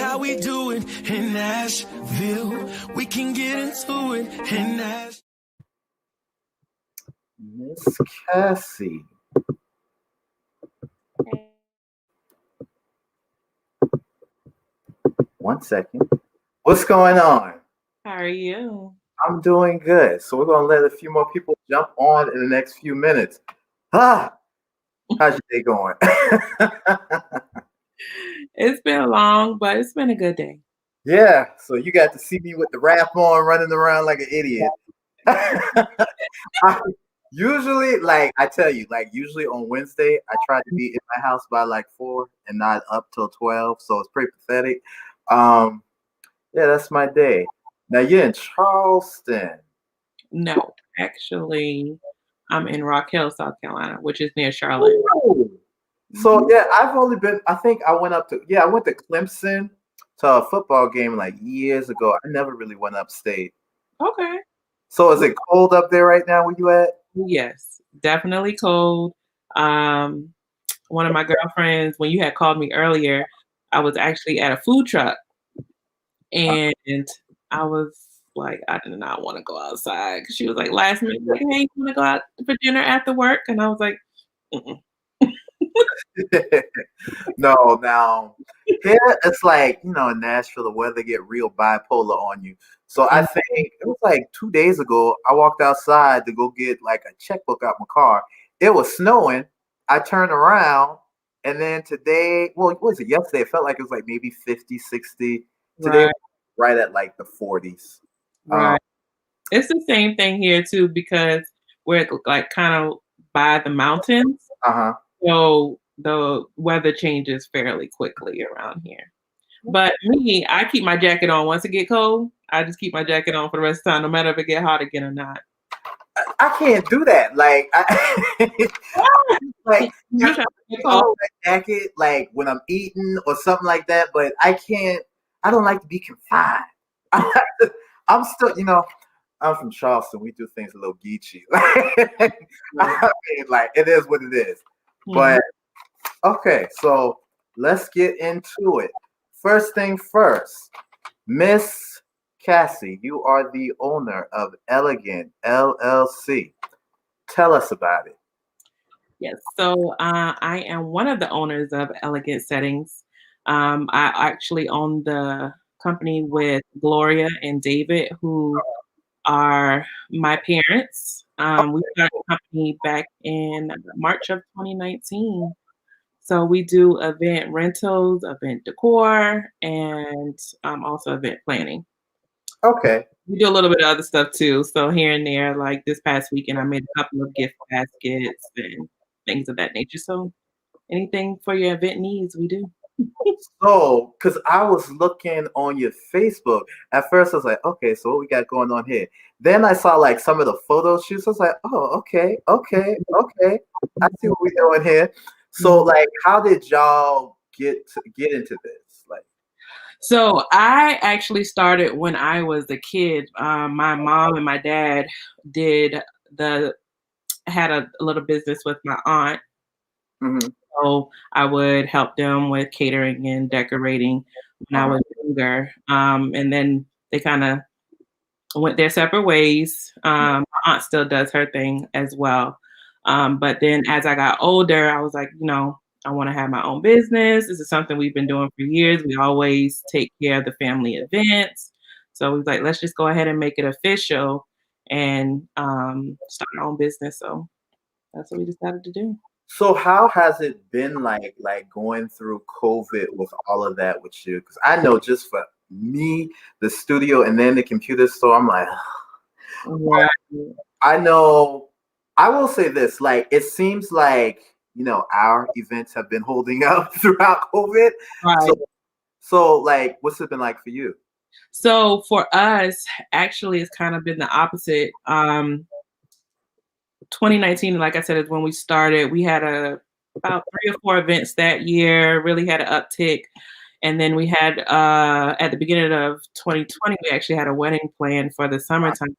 how we do it in Nashville. We can get into it in Nashville. Miss Cassie. One second. What's going on? How are you? I'm doing good. So we're going to let a few more people jump on in the next few minutes. How's your day going? It's been long, but it's been a good day. Yeah, so you got to see me with the wrap on, running around like an idiot. Usually, I tell you, usually on Wednesday, I try to be in my house by 4 and not up till 12. So it's pretty pathetic. Yeah, that's my day. Now you're in Charleston. No, actually, I'm in Rock Hill, South Carolina, which is near Charlotte. Ooh. So yeah, I've only been. I think I went up to. Yeah, I went to Clemson to a football game years ago. I never really went upstate. Okay. So is it cold up there right now? Where you at? Yes, definitely cold. One of my girlfriends, when you had called me earlier, I was actually at a food truck, and I was like, I did not want to go outside because she was like last minute, like, hey, you want to go out for dinner after work? And I was like, mm-mm. No, now here it's in Nashville, the weather get real bipolar on you. So I think it was 2 days ago, I walked outside to go get a checkbook out my car. It was snowing. I turned around, and then today, what was it? Yesterday, it felt like it was maybe 50, 60. Today, right at the 40s. Right. It's the same thing here too, because we're kind of by the mountains. So the weather changes fairly quickly around here. But me, I keep my jacket on. Once it get cold, I just keep my jacket on for the rest of the time, no matter if it get hot again or not. I can't do that. You know, jacket when I'm eating or something like that. But I can't. I don't like to be confined. I'm still, I'm from Charleston. We do things a little geeky. I mean, it is what it is. But okay, so let's get into it. First thing first, Miss Cassie, you are the owner of Elegant LLC. Tell us about it. Yes, so I am one of the owners of Elegant Settings. I actually own the company with Gloria and David, who are my parents. We started the company back in March of 2019. So we do event rentals, event decor, and also event planning. Okay. We do a little bit of other stuff too. So here and there, like this past weekend, I made a couple of gift baskets and things of that nature. So anything for your event needs, we do. So, because I was looking on your Facebook, at first I was like, okay, so what we got going on here? Then I saw some of the photo shoots. I was like, oh, okay. I see what we're doing here. So, how did y'all get into this? So I actually started when I was a kid. My mom and my dad had a little business with my aunt. So I would help them with catering and decorating when I was younger. And then they kind of went their separate ways. My aunt still does her thing as well. But then as I got older, I was like, I want to have my own business. This is something we've been doing for years. We always take care of the family events. So we was like, let's just go ahead and make it official and start our own business. So that's what we decided to do. So how has it been like going through COVID with all of that with you? Because I know just for me, the studio and then the computer store, I'm like, I know. I will say this, it seems like, our events have been holding up throughout COVID. Right. So what's it been like for you? So for us, actually, it's kind of been the opposite. 2019, like I said, is when we started. We had about 3 or 4 events that year, really had an uptick. And then we had, at the beginning of 2020, we actually had a wedding planned for the summertime.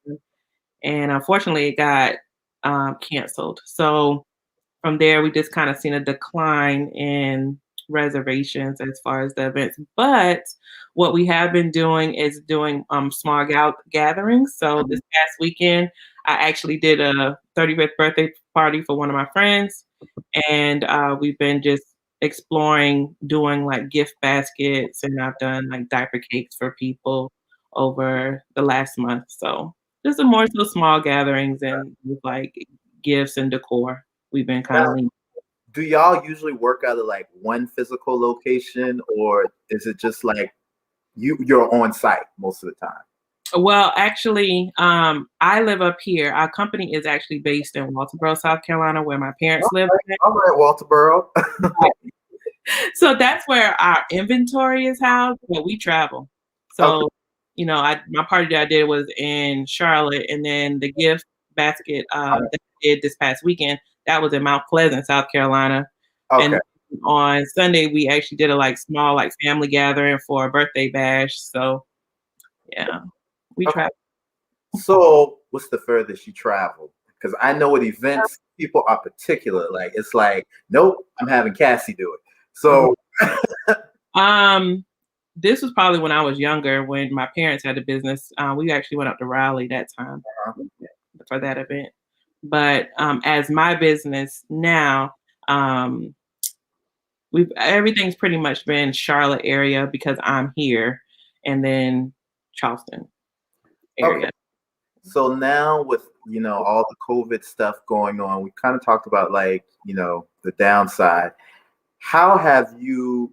And unfortunately, it got canceled. So from there, we just kind of seen a decline in reservations as far as the events. But what we have been doing is doing small gatherings. So this past weekend, I actually did a 35th birthday party for one of my friends, and we've been just exploring doing like gift baskets, and I've done like diaper cakes for people over the last month. So just a more so small gatherings and with like gifts and decor. We've been kind of leaning. Do y'all usually work out of like one physical location, or is it just like you're on site most of the time? Well, actually, I live up here. Our company is actually based in Walterboro, South Carolina, where my parents live. All right, Walterboro. So that's where our inventory is housed, but we travel. So, you know, my party that I did was in Charlotte, and then the gift basket that I did this past weekend, that was in Mount Pleasant, South Carolina. Okay. And on Sunday, we actually did a like small like family gathering for a birthday bash. So, yeah, we travel. So, what's the furthest you traveled? Because I know with events, people are particular. Like, it's like, nope, I'm having Cassie do it. So, this was probably when I was younger, when my parents had a business. We actually went up to Raleigh that time for that event. But as my business now, everything's pretty much been Charlotte area because I'm here, and then Charleston area. Okay. So now with all the COVID stuff going on, we kind of talked about like the downside. How have you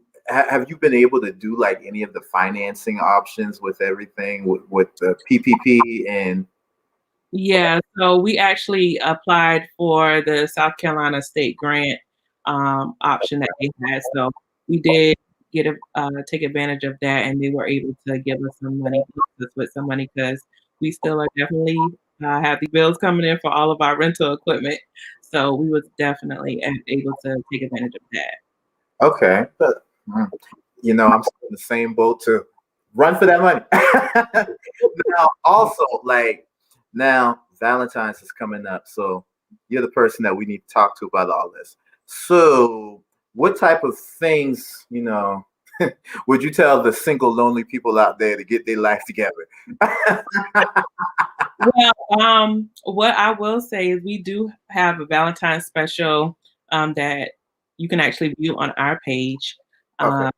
been able to do like any of the financing options with everything with the PPP and? Yeah, so we actually applied for the South Carolina state grant option that they had. So we did take advantage of that, and they were able to give us some money, with some money, because we still are definitely have the bills coming in for all of our rental equipment. So we was definitely able to take advantage of that. Okay, but I'm still in the same boat to run for that money. Now, also, now Valentine's is coming up, so you're the person that we need to talk to about all this. So, what type of things, would you tell the single, lonely people out there to get their life together? Well, what I will say is we do have a Valentines Special that you can actually view on our page. Okay.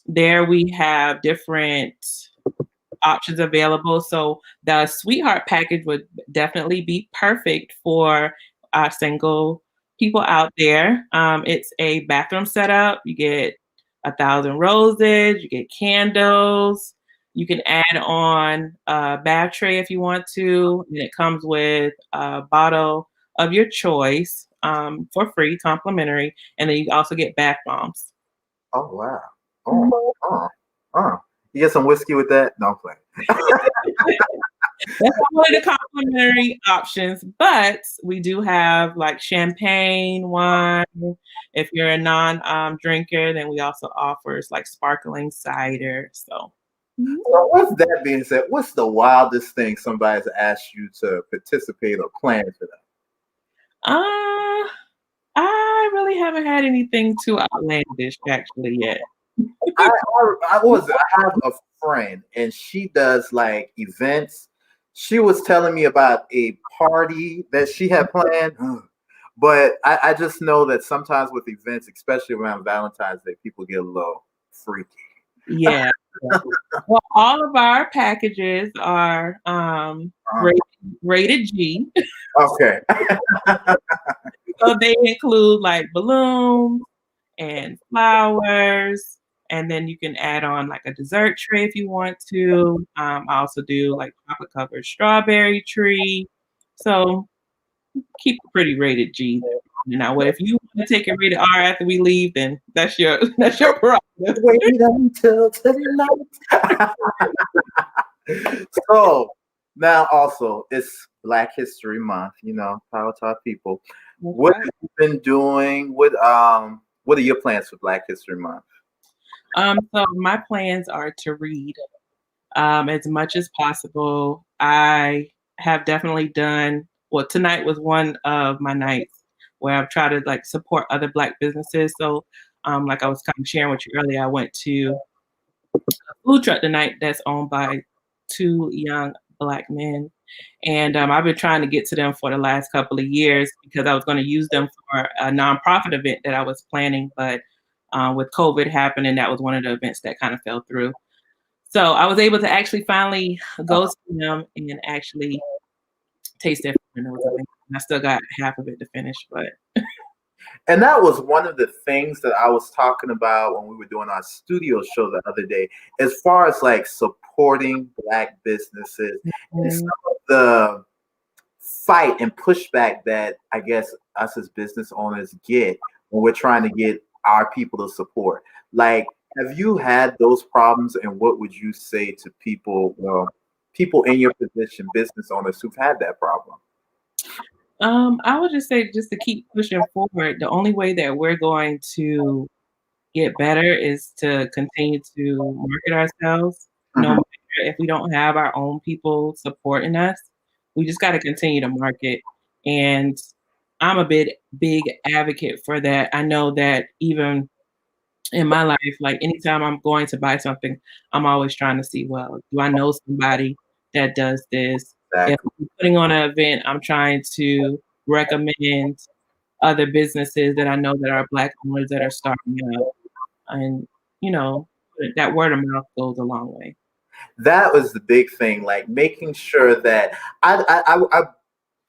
There we have different options available. So the Sweetheart package would definitely be perfect for our single people out there. It's a bathroom setup. You get 1,000 roses, you get candles. You can add on a bath tray if you want to, and it comes with a bottle of your choice for free, complimentary, and then you also get bath bombs. Oh wow! You get some whiskey with that? No, I'm playing. That's one of the complimentary options, but we do have like champagne, wine. If you're a non-drinker, then we also offers like sparkling cider. So with that being said, what's the wildest thing somebody's asked you to participate or plan for them? I really haven't had anything too outlandish actually yet. I have a friend, and she does like events. She was telling me about a party that she had planned, but I just know that sometimes with events, especially around Valentine's Day, people get a little freaky. Yeah. Well, all of our packages are rated G. Okay. So they include like balloons and flowers, and then you can add on like a dessert tray if you want to. I also do like chocolate covered strawberry tree. So keep it pretty rated G. Now, what if you want to take a rated R after we leave? Then that's your problem. Wait until tonight. So now, also, it's Black History Month. Power to our people. What have you been doing? What are your plans for Black History Month? So my plans are to read as much as possible. I have definitely done. Well, tonight was one of my nights where I've tried to like support other Black businesses. So like I was kind of sharing with you earlier, I went to a food truck tonight that's owned by two young Black men. And I've been trying to get to them for the last couple of years because I was going to use them for a nonprofit event that I was planning, but with COVID happening, that was one of the events that kind of fell through. So I was able to actually finally go to them and actually taste their food. And it was amazing. I still got half of it to finish, but And that was one of the things that I was talking about when we were doing our studio show the other day, as far as like supporting Black businesses and some of the fight and pushback that I guess us as business owners get when we're trying to get our people to support. Like, have you had those problems, and what would you say to people, well, people in your position, business owners who've had that problem? I would just say just to keep pushing forward. The only way that we're going to get better is to continue to market ourselves. No Mhm. matter if we don't have our own people supporting us, we just got to continue to market. And I'm a big advocate for that. I know that even in my life, like anytime I'm going to buy something, I'm always trying to see, well, do I know somebody that does this? If Exactly. I'm putting on an event, I'm trying to recommend other businesses that I know that are Black owners that are starting up. And, you know, that word of mouth goes a long way. That was the big thing, like making sure that I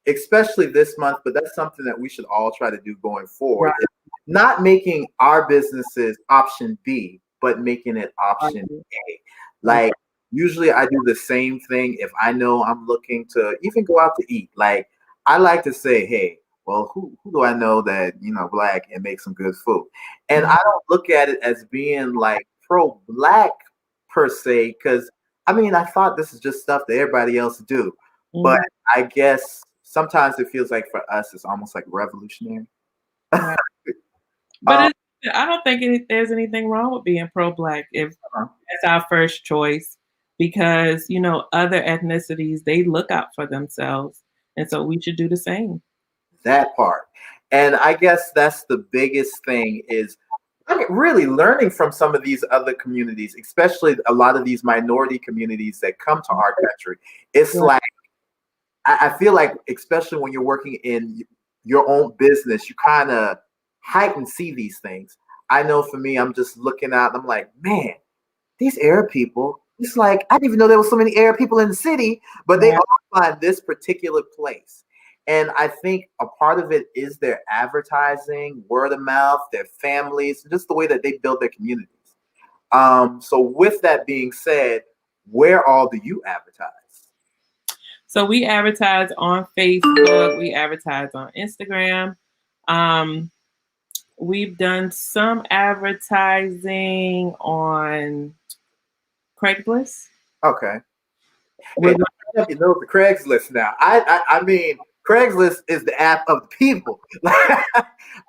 especially this month, but that's something that we should all try to do going forward. Right. Is not making our businesses option B, but making it option A. Like usually I do the same thing if I know I'm looking to even go out to eat. Like I like to say, hey, well, who do I know that, Black and make some good food? And I don't look at it as being like pro-Black per se, because I mean I thought this is just stuff that everybody else do. But I guess sometimes it feels like for us, it's almost like revolutionary. Right. Um, But I don't think there's anything wrong with being pro-Black if that's our first choice, because other ethnicities, they look out for themselves, and so we should do the same. that part. And I guess that's the biggest thing is really learning from some of these other communities, especially a lot of these minority communities that come to our country. It's Right. like, I feel like, especially when you're working in your own business, you kind of heighten see these things. I know for me, I'm just looking out and I'm like, man, these Arab people, it's like, I didn't even know there was so many Arab people in the city, but they Right. all find this particular place. And I think a part of it is their advertising, word of mouth, their families, just the way that they build their communities. So with that being said, where all do you advertise? So we advertise on Facebook, we advertise on Instagram. Um, we've done some advertising on Craigslist. Okay. We're Hey, you know the Craigslist now. I mean, Craigslist is the app of the people.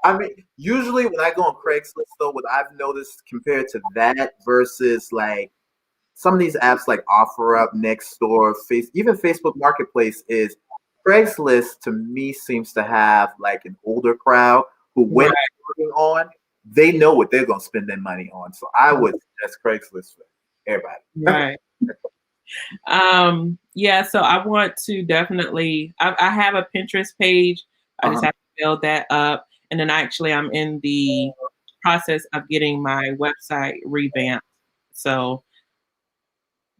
I mean, usually when I go on Craigslist, though, what I've noticed compared to that versus like some of these apps like OfferUp, Nextdoor, even Facebook Marketplace is Craigslist to me seems to have like an older crowd who when right. they're working on, they know what they're going to spend their money on. So I would suggest Craigslist for everybody. Right. Yeah, so I want to definitely, I have a Pinterest page. I just Uh-huh. have to build that up. And then actually I'm in the process of getting my website revamped. So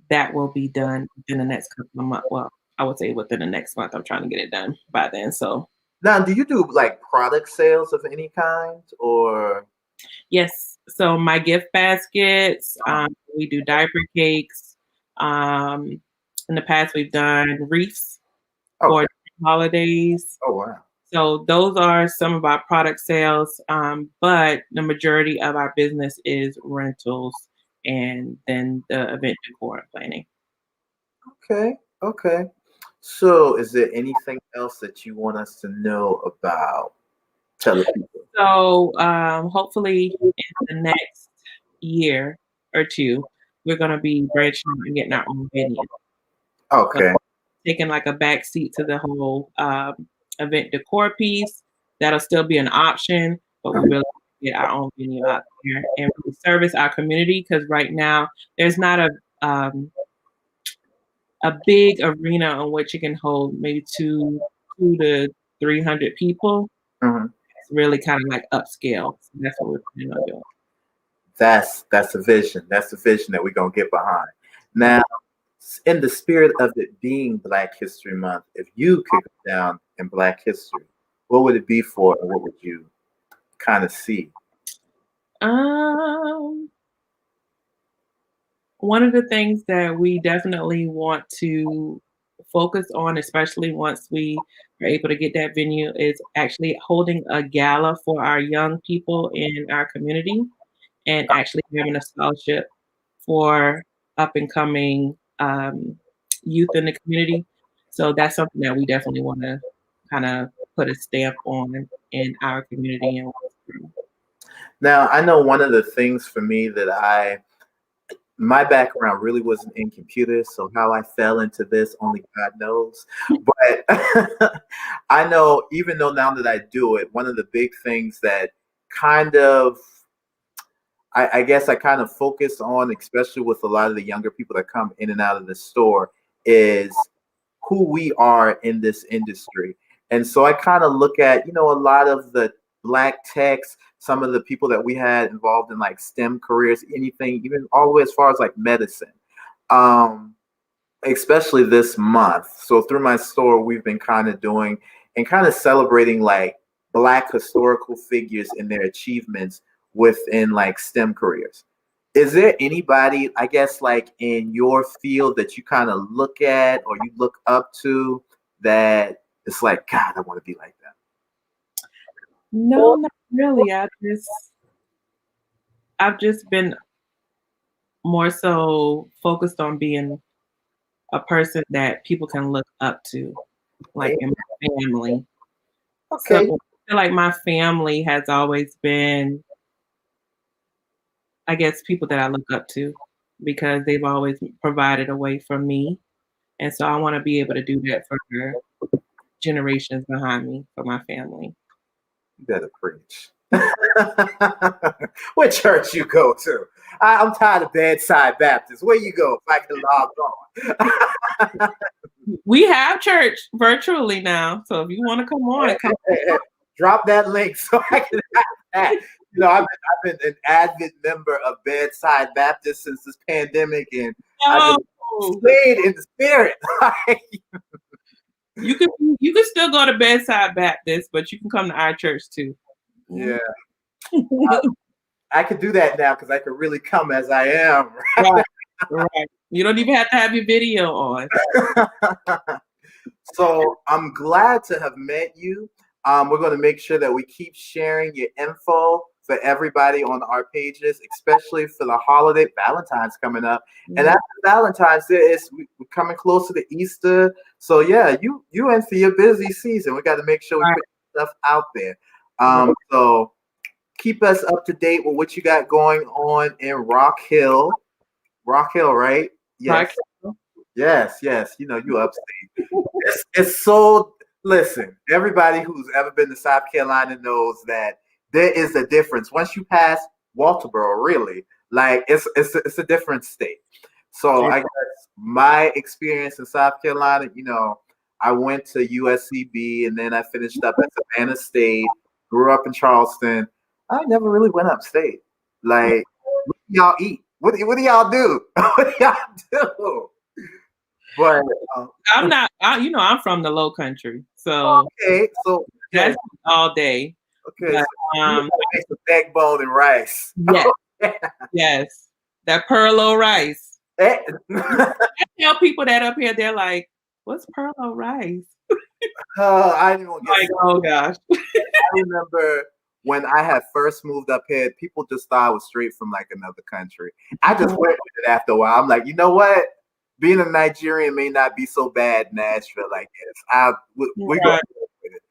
that will be done in the next couple of months. Well, I would say within the next month. I'm trying to get it done by then. So Now, do you do like product sales of any kind or? yes, so my gift baskets, we do diaper cakes. Um, in the past, we've done wreaths Okay. for holidays. Oh, wow. So those are some of our product sales, but the majority of our business is rentals and then the event decor and planning. Okay. Okay. So, is there anything else that you want us to know about? Tell the people. So hopefully in the next year or two, we're going to be branching out and getting our own venue. So Okay. taking like a back seat to the whole event decor piece. That'll still be an option, but we really get our own venue out there and really service our community. Because right now there's not a big arena on which you can hold maybe two to 300 people. Mm-hmm. It's really kind of like upscale. So that's what we're planning on doing. That's a vision. That's a vision that we're gonna get behind. Now, in the spirit of it being Black History Month, if you could go down in Black history, what would it be for, and what would you kind of see? One of the things that we definitely want to focus on, especially once we are able to get that venue, is actually holding a gala for our young people in our community and actually having a scholarship for up and coming youth in the community. So that's something that we definitely want to kind of put a stamp on in our community. Now, I know one of the things for me that my background really wasn't in computers, so how I fell into this, only God knows. But I know, even though now that I do it, one of the big things that kind of, I guess I kind of focus on, especially with a lot of the younger people that come in and out of the store, is who we are in this industry. And so I kind of look at, a lot of the Black techs, some of the people that we had involved in like STEM careers, anything, even all the way as far as like medicine, especially this month. So through my store, we've been kind of doing and kind of celebrating like Black historical figures and their achievements within like STEM careers. Is there anybody, I guess, like in your field that you kind of look at or you look up to that it's like, God, I want to be like that? No, not really. I've just been more so focused on being a person that people can look up to, like in my family. Okay. So I feel like my family has always been, I guess, people that I look up to because they've always provided a way for me. And so I want to be able to do that for generations behind me, for my family. You better preach. What church you go to? I'm tired of bedside Baptist. Where you go if I can log on? We have church virtually now, so if you want to come on, drop that link so I can have that. I've been an avid member of Bedside Baptist since this pandemic, and I've been stayed in the spirit. You can still go to Bedside Baptist, but you can come to our church too. Yeah. I could do that now because I could really come as I am. Right? Right. You don't even have to have your video on. So I'm glad to have met you. We're going to make sure that we keep sharing your info for everybody on our pages, especially for the holiday. Valentine's coming up. Mm-hmm. And after Valentine's, we're coming closer to Easter. So yeah, you in for your busy season. We got to make sure we put stuff out there. So keep us up to date with what you got going on in Rock Hill. Rock Hill, right? Yes. Yes. You upstate. It's so, listen, everybody who's ever been to South Carolina knows that there is a difference. Once you pass Walterboro, really, like it's a different state. So I guess my experience in South Carolina, I went to USCB and then I finished up at Savannah State, grew up in Charleston. I never really went upstate. Like, what do y'all eat? What do y'all do? What do y'all do? But I'm not. I'm from the Low Country, so so that's all day. Okay, but, so backbone and rice. Yes, yes, that Perlo rice. I tell people that up here, they're like, "What's Perlo rice?" I didn't want to get. Oh gosh! I remember when I had first moved up here, people just thought I was straight from like another country. I just went with it after a while. I'm like, you know what? Being a Nigerian may not be so bad in Nashville, I guess. We go with it.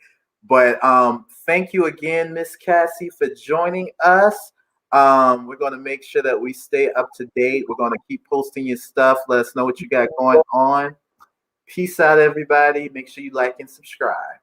But thank you again, Miss Cassie, for joining us. We're going to make sure that we stay up to date. We're going to keep posting your stuff. Let us know what you got going on. Peace out, everybody. Make sure you like and subscribe.